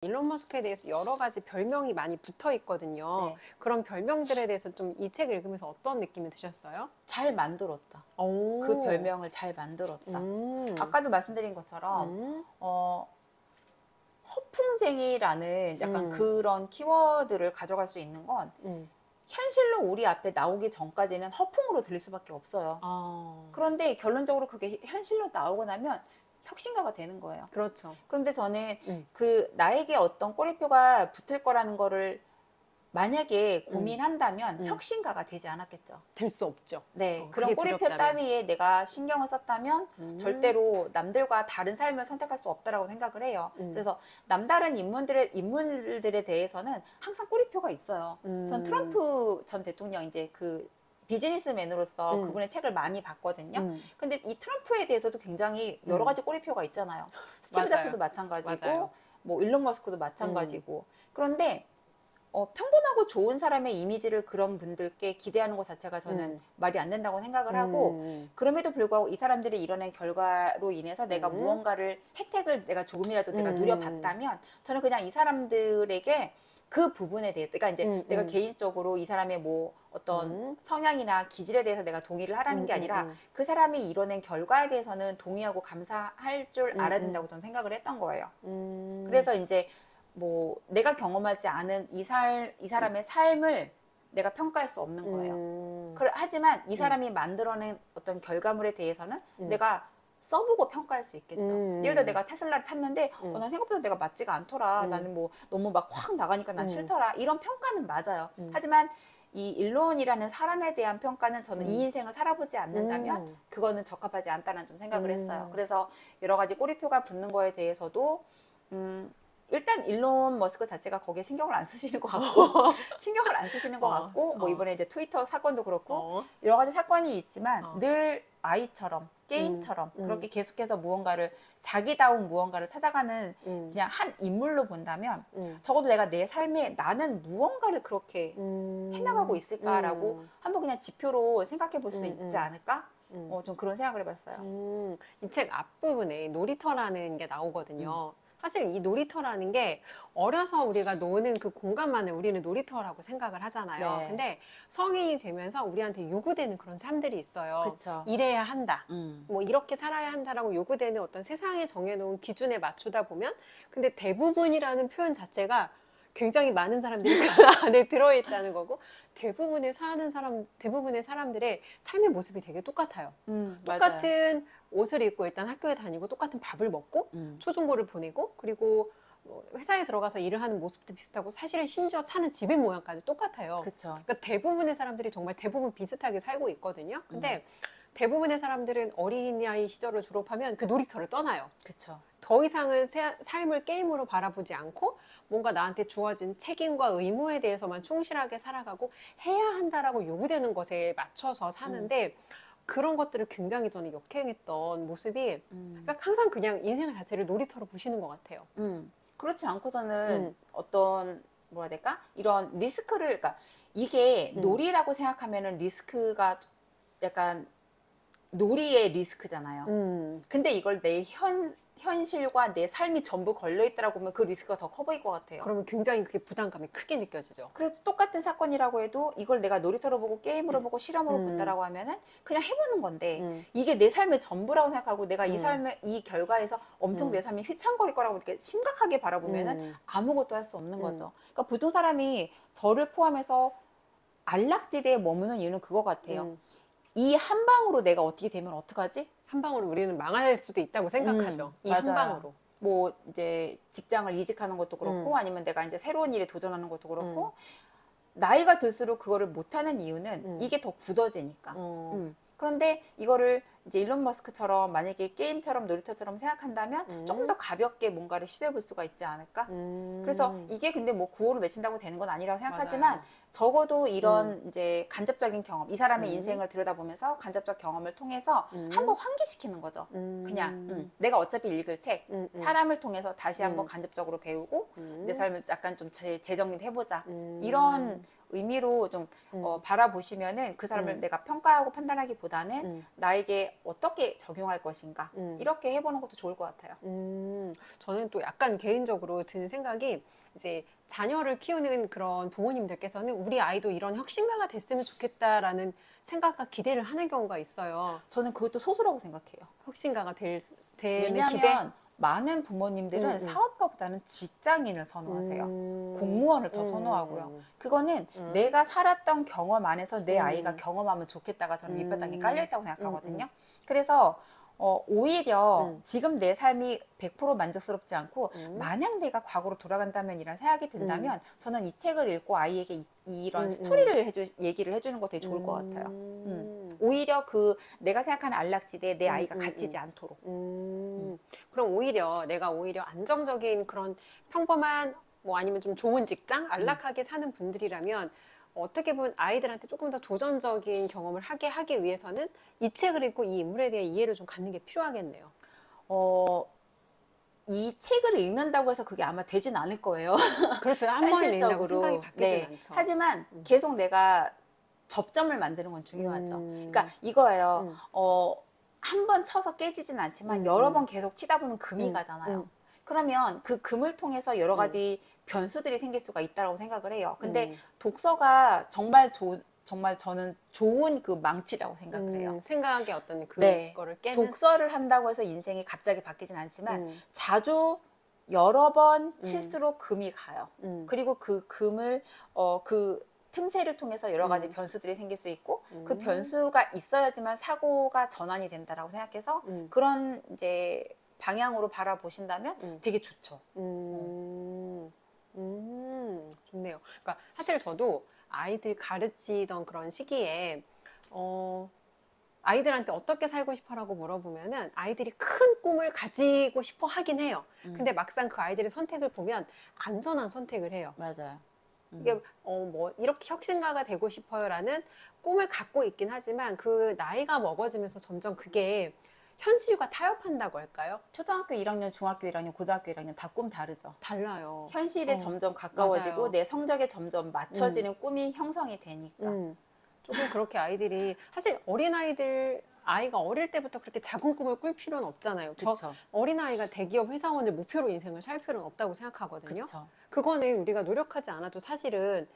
일론 머스크에 대해서 여러 가지 별명이 많이 붙어 있거든요. 네. 그런 별명들에 대해서 좀 이 책을 읽으면서 어떤 느낌이 드셨어요? 잘 만들었다. 오. 그 별명을 잘 만들었다. 아까도 말씀드린 것처럼 허풍쟁이라는 약간 그런 키워드를 가져갈 수 있는 건 현실로 우리 앞에 나오기 전까지는 허풍으로 들릴 수밖에 없어요. 그런데 결론적으로 그게 현실로 나오고 나면 혁신가가 되는 거예요. 그렇죠. 그런데 저는 그 나에게 어떤 꼬리표가 붙을 거라는 거를 만약에 고민한다면 혁신가가 되지 않았겠죠. 될 수 없죠. 네, 그게 그런 꼬리표 두렵다면. 따위에 내가 신경을 썼다면 절대로 남들과 다른 삶을 선택할 수 없다라고 생각을 해요. 그래서 남다른 인물들에 대해서는 항상 꼬리표가 있어요. 전 트럼프 전 대통령 이제 그 비즈니스맨으로서 그분의 책을 많이 봤거든요. 근데 이 트럼프에 대해서도 굉장히 여러 가지 꼬리표가 있잖아요. 스티브 맞아요. 잡스도 마찬가지고, 맞아요. 뭐 일론 머스크도 마찬가지고. 그런데 평범하고 좋은 사람의 이미지를 그런 분들께 기대하는 것 자체가 저는 말이 안 된다고 생각을 하고, 그럼에도 불구하고 이 사람들이 이뤄낸 결과로 인해서 내가 무언가를 혜택을 내가 조금이라도 내가 누려봤다면 저는 그냥 이 사람들에게 그 부분에 대해, 그러니까 이제 내가 개인적으로 이 사람의 뭐 어떤 성향이나 기질에 대해서 내가 동의를 하라는 게 아니라 그 사람이 이뤄낸 결과에 대해서는 동의하고 감사할 줄 알아야 된다고 저는 생각을 했던 거예요. 그래서 이제 뭐 내가 경험하지 않은 이 사람의 삶을 내가 평가할 수 없는 거예요. 하지만 이 사람이 만들어낸 어떤 결과물에 대해서는 내가 써보고 평가할 수 있겠죠. 예를 들어 내가 테슬라를 탔는데 난 생각보다 내가 맞지가 않더라. 나는 뭐 너무 막 확 나가니까 난 싫더라. 이런 평가는 맞아요. 하지만 이 일론이라는 사람에 대한 평가는 저는 이 인생을 살아보지 않는다면 그거는 적합하지 않다는 좀 생각을 했어요. 그래서 여러 가지 꼬리표가 붙는 거에 대해서도 일단 일론 머스크 자체가 거기에 신경을 안 쓰시는 것 같고 신경을 안 쓰시는 것 같고 뭐 이번에 이제 트위터 사건도 그렇고 여러 가지 사건이 있지만 늘 아이처럼 게임처럼 그렇게 계속해서 무언가를 자기다운 무언가를 찾아가는 그냥 한 인물로 본다면 적어도 내가 내 삶에 나는 무언가를 그렇게 해나가고 있을까라고 한번 그냥 지표로 생각해 볼 수 있지 않을까? 좀 그런 생각을 해봤어요. 이 책 앞부분에 놀이터라는 게 나오거든요. 사실 이 놀이터라는 게 어려서 우리가 노는 그 공간만을 우리는 놀이터라고 생각을 하잖아요. 네. 근데 성인이 되면서 우리한테 요구되는 그런 삶들이 있어요. 그쵸. 이래야 한다. 뭐 이렇게 살아야 한다라고 요구되는 어떤 세상에 정해놓은 기준에 맞추다 보면 근데 대부분이라는 표현 자체가 굉장히 많은 사람들이 그 안에 들어있다는 거고 대부분의 사람들의 삶의 모습이 되게 똑같아요. 똑같은 옷을 입고 일단 학교에 다니고 똑같은 밥을 먹고 초중고를 보내고 그리고 뭐 회사에 들어가서 일을 하는 모습도 비슷하고 사실은 심지어 사는 집의 모양까지 똑같아요. 그쵸. 그러니까 대부분의 사람들이 정말 대부분 비슷하게 살고 있거든요. 근데 대부분의 사람들은 어린아이 시절을 졸업하면 그 놀이터를 떠나요. 그쵸. 더 이상은 삶을 게임으로 바라보지 않고 뭔가 나한테 주어진 책임과 의무에 대해서만 충실하게 살아가고 해야 한다라고 요구되는 것에 맞춰서 사는데 그런 것들을 굉장히 저는 역행했던 모습이 그러니까 항상 그냥 인생 자체를 놀이터로 보시는 것 같아요. 그렇지 않고서는 어떤 뭐라 해야 될까? 이런 리스크를 그러니까 이게 놀이라고 생각하면은 리스크가 약간 놀이의 리스크잖아요. 근데 이걸 내 현실과 내 삶이 전부 걸려있다라고 보면 그 리스크가 더 커 보일 것 같아요. 그러면 굉장히 그게 부담감이 크게 느껴지죠. 그래서 똑같은 사건이라고 해도 이걸 내가 놀이터로 보고 게임으로 보고 실험으로 본다라고 하면은 그냥 해보는 건데 이게 내 삶의 전부라고 생각하고 내가 이 삶의 이 결과에서 엄청 내 삶이 휘청거릴 거라고 이렇게 심각하게 바라보면은 아무것도 할 수 없는 거죠. 그러니까 보통 사람이 저를 포함해서 안락지대에 머무는 이유는 그거 같아요. 이 한 방으로 내가 어떻게 되면 어떡하지? 한 방으로 우리는 망할 수도 있다고 생각하죠. 이 한 맞아요. 방으로. 뭐 이제 직장을 이직하는 것도 그렇고 아니면 내가 이제 새로운 일에 도전하는 것도 그렇고 나이가 들수록 그거를 못하는 이유는 이게 더 굳어지니까. 그런데 이거를 이제 일론 머스크처럼 만약에 게임처럼 놀이터처럼 생각한다면 조금 더 가볍게 뭔가를 시도해 볼 수가 있지 않을까? 그래서 이게 근데 뭐 구호를 외친다고 되는 건 아니라고 생각하지만 맞아요. 적어도 이런 이제 간접적인 경험, 이 사람의 인생을 들여다보면서 간접적 경험을 통해서 한번 환기시키는 거죠. 그냥 내가 어차피 읽을 책, 사람을 통해서 다시 한번 간접적으로 배우고 내 삶을 약간 좀 재정립 해보자. 이런 의미로 좀 바라보시면은 그 사람을 내가 평가하고 판단하기보다는 나에게 어떻게 적용할 것인가 이렇게 해보는 것도 좋을 것 같아요. 저는 또 약간 개인적으로 드는 생각이 이제 자녀를 키우는 그런 부모님들께서는 우리 아이도 이런 혁신가가 됐으면 좋겠다라는 생각과 기대를 하는 경우가 있어요. 저는 그것도 소수라고 생각해요. 혁신가가 되는 기대? 왜냐하면 많은 부모님들은 사업가보다는 직장인을 선호하세요. 공무원을 더 선호하고요. 그거는 내가 살았던 경험 안에서 내 아이가 경험하면 좋겠다가 저는 밑바닥에 깔려있다고 생각하거든요. 그래서 오히려 지금 내 삶이 100% 만족스럽지 않고 만약 내가 과거로 돌아간다면이란 생각이 든다면 저는 이 책을 읽고 아이에게 이런 스토리를 얘기를 해주는 거 되게 좋을 것 같아요. 오히려 그 내가 생각하는 안락지대에 내 아이가 갇히지 않도록. 그럼 내가 오히려 안정적인 그런 평범한 뭐 아니면 좀 좋은 직장, 안락하게 사는 분들이라면 어떻게 보면 아이들한테 조금 더 도전적인 경험을 하기 위해서는 이 책을 읽고 이 인물에 대한 이해를 좀 갖는 게 필요하겠네요. 이 책을 읽는다고 해서 그게 아마 되진 않을 거예요. 그렇죠. 한 번 읽는다고 생각이 바뀌진 네. 않죠. 하지만 계속 내가 접점을 만드는 건 중요하죠. 그러니까 이거예요. 한 번 쳐서 깨지진 않지만 여러 번 계속 치다 보면 금이 가잖아요. 그러면 그 금을 통해서 여러 가지 변수들이 생길 수가 있다고 생각을 해요. 근데 독서가 정말 저는 좋은 그 망치라고 생각을 해요. 생각의 어떤 네. 그거를 깨는. 독서를 한다고 해서 인생이 갑자기 바뀌진 않지만 자주 여러 번 칠수록 금이 가요. 그리고 그 금을 그 틈새를 통해서 여러 가지 변수들이 생길 수 있고 그 변수가 있어야지만 사고가 전환이 된다라고 생각해서 그런 이제 방향으로 바라보신다면 되게 좋죠. 좋네요. 그러니까 사실 저도 아이들 가르치던 그런 시기에 아이들한테 어떻게 살고 싶어라고 물어보면은 아이들이 큰 꿈을 가지고 싶어 하긴 해요. 근데 막상 그 아이들의 선택을 보면 안전한 선택을 해요. 맞아요. 이게 뭐 이렇게 혁신가가 되고 싶어요라는 꿈을 갖고 있긴 하지만 그 나이가 먹어지면서 점점 그게 현실과 타협한다고 할까요? 초등학교 1학년, 중학교 1학년, 고등학교 1학년 다 꿈 다르죠. 달라요. 현실에 점점 가까워지고 맞아요. 내 성적에 점점 맞춰지는 꿈이 형성이 되니까. 조금 그렇게 아이들이 사실 아이가 어릴 때부터 그렇게 작은 꿈을 꿀 필요는 없잖아요. 그쵸. 저 어린아이가 대기업 회사원을 목표로 인생을 살 필요는 없다고 생각하거든요. 그쵸. 그거는 우리가 노력하지 않아도 사실은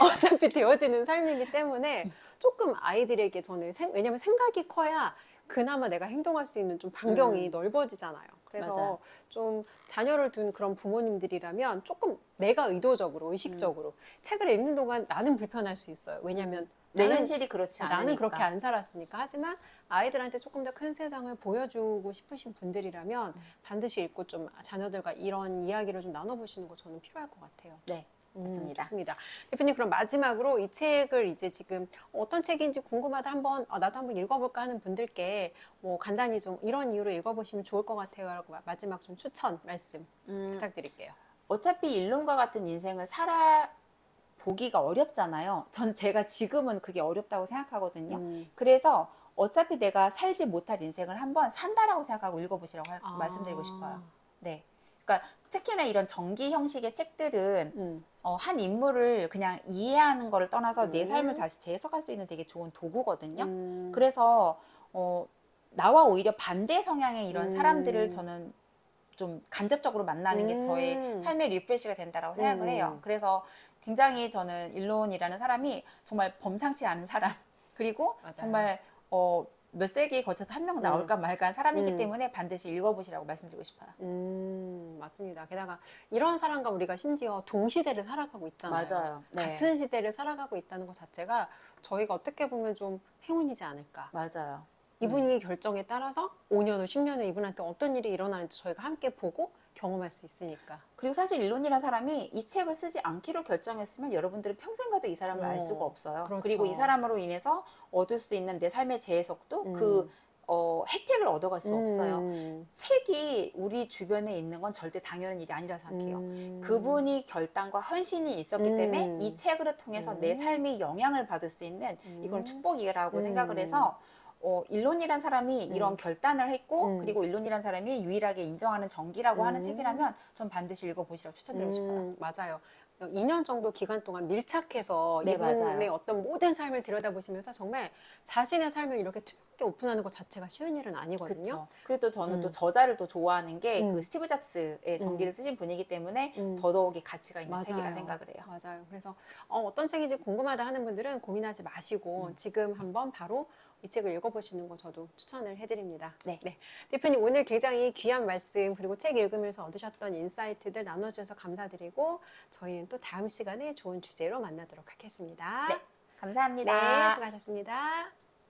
어차피 되어지는 삶이기 때문에 조금 아이들에게 저는 왜냐면 생각이 커야 그나마 내가 행동할 수 있는 좀 반경이 넓어지잖아요. 그래서 맞아요. 좀 자녀를 둔 그런 부모님들이라면 조금 내가 의식적으로 책을 읽는 동안 나는 불편할 수 있어요. 왜냐면 내 현실이 그렇지 않으니까. 나는 그렇게 안 살았으니까. 하지만 아이들한테 조금 더 큰 세상을 보여주고 싶으신 분들이라면 반드시 읽고 좀 자녀들과 이런 이야기를 좀 나눠보시는 거 저는 필요할 것 같아요. 네, 맞습니다. 좋습니다. 대표님 그럼 마지막으로 이 책을 이제 지금 어떤 책인지 궁금하다 나도 한번 읽어볼까 하는 분들께 뭐 간단히 좀 이런 이유로 읽어보시면 좋을 것 같아요 라고 마지막 좀 추천 말씀 부탁드릴게요. 어차피 일론과 같은 인생을 보기가 어렵잖아요. 제가 지금은 그게 어렵다고 생각하거든요. 그래서 어차피 내가 살지 못할 인생을 한번 산다라고 생각하고 읽어보시라고 말씀드리고 싶어요. 네. 그러니까 특히나 이런 전기 형식의 책들은 한 인물을 그냥 이해하는 거를 떠나서 내 삶을 다시 재해석할 수 있는 되게 좋은 도구거든요. 그래서 나와 오히려 반대 성향의 이런 사람들을 저는 좀 간접적으로 만나는 게 저의 삶의 리프레시가 된다라고 생각을 해요. 그래서 굉장히 저는 일론이라는 사람이 정말 범상치 않은 사람 그리고 맞아요. 정말 몇 세기에 거쳐서 한 명 나올까 말까 한 사람이기 때문에 반드시 읽어보시라고 말씀드리고 싶어요. 맞습니다. 게다가 이런 사람과 우리가 심지어 동시대를 살아가고 있잖아요. 맞아요. 네. 같은 시대를 살아가고 있다는 것 자체가 저희가 어떻게 보면 좀 행운이지 않을까. 맞아요. 이분이 결정에 따라서 5년 후, 10년 후 이분한테 어떤 일이 일어나는지 저희가 함께 보고 경험할 수 있으니까. 그리고 사실 일론이라는 사람이 이 책을 쓰지 않기로 결정했으면 여러분들은 평생 가도 이 사람을 알 수가 없어요. 그렇죠. 그리고 이 사람으로 인해서 얻을 수 있는 내 삶의 재해석도 그 혜택을 얻어갈 수 없어요. 책이 우리 주변에 있는 건 절대 당연한 일이 아니라 생각해요. 그분이 결단과 헌신이 있었기 때문에 이 책을 통해서 내 삶이 영향을 받을 수 있는 이건 축복이라고 생각을 해서 일론이란 사람이 이런 결단을 했고 그리고 일론이란 사람이 유일하게 인정하는 정기라고 하는 책이라면 전 반드시 읽어보시라고 추천드리고 싶어요. 맞아요. 2년 정도 기간 동안 밀착해서 네, 이분의 맞아요. 어떤 모든 삶을 들여다보시면서 정말 자신의 삶을 이렇게 투명하게 오픈하는 것 자체가 쉬운 일은 아니거든요. 그렇죠. 그리고 또 저는 또 저자를 또 좋아하는 게 그 음. 스티브 잡스의 전기를 쓰신 분이기 때문에 음. 더더욱이 가치가 있는 맞아요. 책이라 생각을 해요. 맞아요. 그래서 어떤 책인지 궁금하다 하는 분들은 고민하지 마시고 지금 한번 바로 이 책을 읽어보시는 거 저도 추천을 해드립니다. 네. 대표님 오늘 굉장히 귀한 말씀 그리고 책 읽으면서 얻으셨던 인사이트들 나눠주셔서 감사드리고 저희는 또 다음 시간에 좋은 주제로 만나도록 하겠습니다. 네, 감사합니다. 네, 수고하셨습니다.